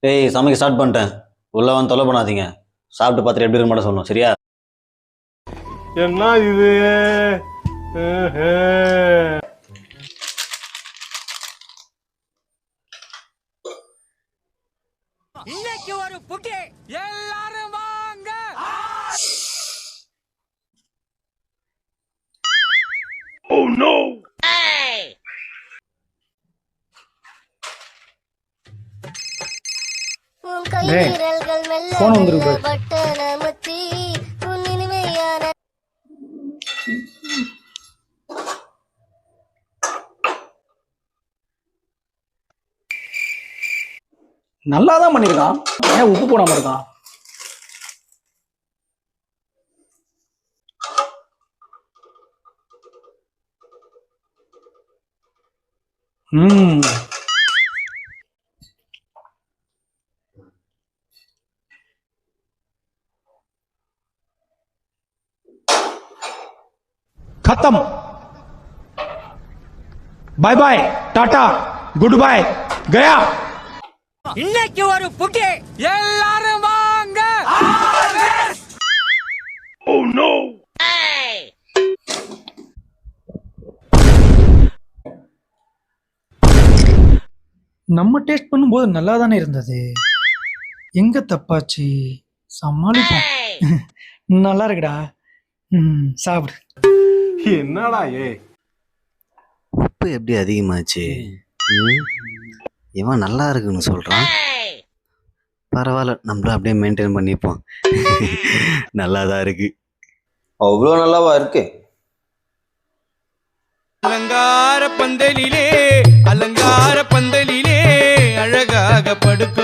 ஏய் சமைக்க ஸ்டார்ட் பண்ணிட்டேன். உள்ள வந்து தொலை பண்ணாதீங்க. சாப்பிட்டு பார்த்துட்டு எப்படி இருக்கு மட்டும் சொல்லணும், சரியா? என்ன இது? இன்னைக்கு ஒரு புட்டி எல்லாரும் வாங்க. Oh no. போன் வந்துருக்கு. நல்லாதான் பண்ணிருக்கான். ஏன் உப்பு போடாம இருக்கான்? खत्म. Bye bye, tata, goodbye, गया. இன்னைக்கு ஒரு புட்டி எல்லாரும் வாங்க. Oh no. நம்ம டேஸ்ட் பண்ணும்போது நல்லா தானே இருந்தது. எங்க தப்பாச்சு? சமாளிப்போம். நல்லா இருக்குடா. சாப்பிடு. என்னடா ஏ? உப்பு எப்படி அதிகமாச்சு? இவன் நல்லா இருக்குன்னு சொல்றான். பரவாயில்ல, நம்மளும் அப்படியே மெயின்டைன் பண்ணிப்போம். நல்லாதான் இருக்கு. அவ்வளோ நல்லாவா இருக்கு? அலங்கார பந்தலிலே அழகாக படுக்க